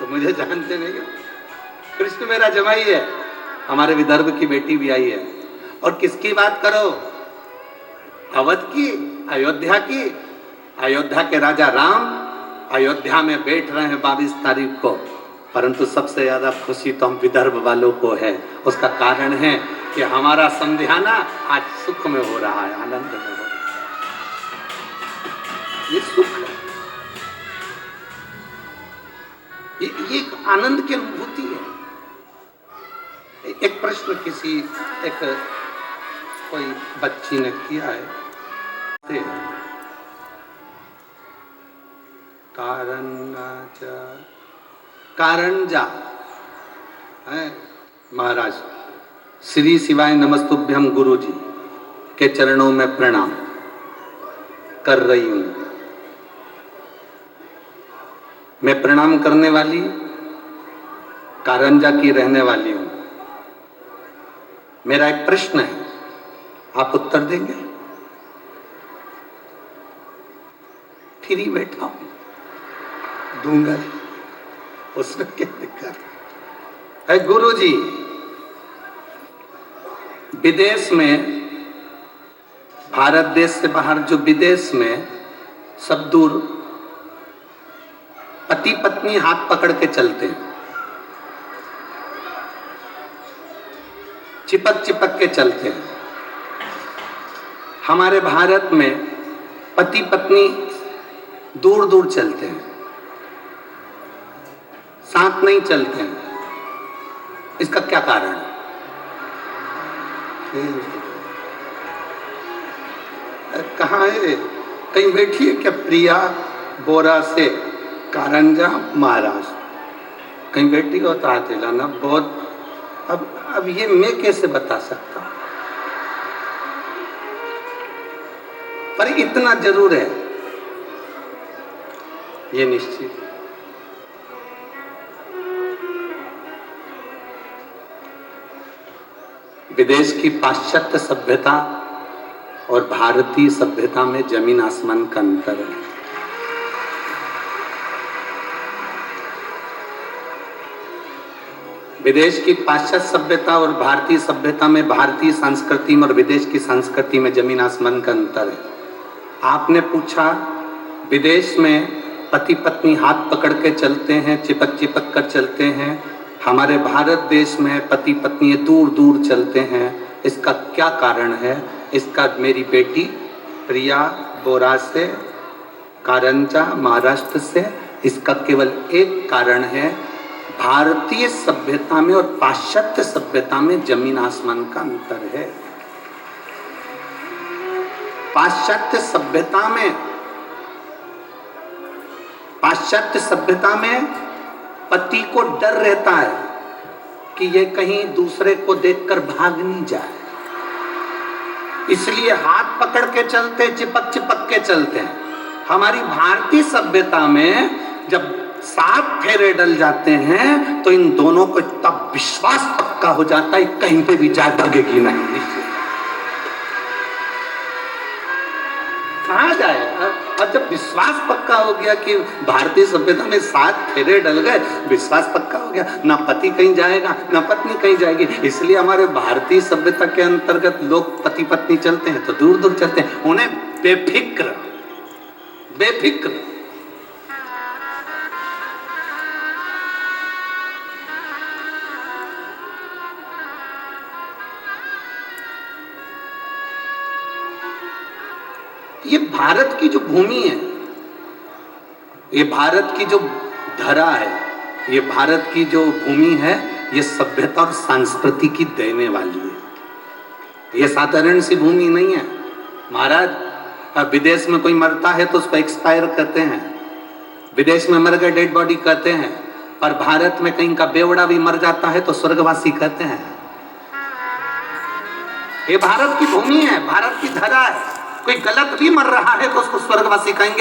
तो मुझे जानते नहीं हो? कृष्ण मेरा जमाई है, हमारे विदर्भ की बेटी भी आई है। और किसकी बात करो? अवध की, अयोध्या की। अयोध्या के राजा राम अयोध्या में बैठ रहे हैं 22 तारीख को, परंतु सबसे ज्यादा खुशी तो हम विदर्भ वालों को है। उसका कारण है कि हमारा संध्याना आज सुख में हो रहा है, आनंद में हो रहा है। ये सुख है, ये एक आनंद की अनुभूति है। एक प्रश्न किसी कोई बच्ची ने किया है, कारंजा है महाराज, श्री शिवाय नमस्तुभ्यम गुरु जी के चरणों में प्रणाम कर रही हूं। मैं प्रणाम करने वाली कारंजा की रहने वाली हूं। मेरा एक प्रश्न है, आप उत्तर देंगे? फ्री बैठा हूं, दूंगा, उसमें क्या दिक्कत है? गुरु जी, विदेश में, भारत देश से बाहर जो विदेश में सब दूर पति पत्नी हाथ पकड़ के चलते हैं, चिपक चिपक के चलते हैं। हमारे भारत में पति पत्नी दूर दूर चलते हैं, साथ नहीं चलते हैं। इसका क्या कारण है? कहाँ है? कहीं बैठी है क्या प्रिया बोरा से कारंजा महाराज? कहीं बैठी हो तो हाथ हिलाना। बहुत अब ये मैं कैसे बता सकता हूं, पर इतना जरूर है, ये निश्चित। विदेश की पाश्चात्य सभ्यता और भारतीय सभ्यता में जमीन आसमान का अंतर है। विदेश की पाश्चात्य सभ्यता और भारतीय सभ्यता में, भारतीय संस्कृति में और विदेश की संस्कृति में जमीन आसमान का अंतर है। आपने पूछा विदेश में पति पत्नी हाथ पकड़ के चलते हैं, चिपक चिपक कर चलते हैं। हमारे भारत देश में पति पत्नी दूर दूर चलते हैं। इसका क्या कारण है? इसका मेरी बेटी प्रिया बोरा से, कारंजा महाराष्ट्र से, इसका केवल एक कारण है, भारतीय सभ्यता में और पाश्चात्य सभ्यता में जमीन आसमान का अंतर है। पाश्चात्य सभ्यता में पति को डर रहता है कि ये कहीं दूसरे को देखकर भाग नहीं जाए, इसलिए हाथ पकड़ के चलते, चिपक चिपक के चलते हैं। हमारी भारतीय सभ्यता में जब 7 फेरे डल जाते हैं तो इन दोनों को तब विश्वास पक्का हो जाता है, कहीं पे भी जाए भागेगी नहीं। कहाँ जाए? और जब विश्वास पक्का हो गया कि भारतीय सभ्यता में 7 फेरे डल गए, विश्वास पक्का हो गया, ना पति कहीं जाएगा ना पत्नी कहीं जाएगी। इसलिए हमारे भारतीय सभ्यता के अंतर्गत लोग पति पत्नी चलते हैं तो दूर दूर चलते हैं। उन्हें बेफिक्र ये भारत की जो भूमि है, ये भारत की जो धरा है, ये भारत की जो भूमि है, ये सभ्यता और संस्कृति की देने वाली है। ये साधारण सी भूमि नहीं है महाराज। विदेश में कोई मरता है तो उसको एक्सपायर कहते हैं, विदेश में मर गए डेड बॉडी कहते हैं, पर भारत में कहीं का बेवड़ा भी मर जाता है तो स्वर्गवासी कहते हैं। ये भारत की भूमि है, भारत की धरा है। कोई गलत भी मर रहा है तो उसको स्वर्गवासी कहेंगे,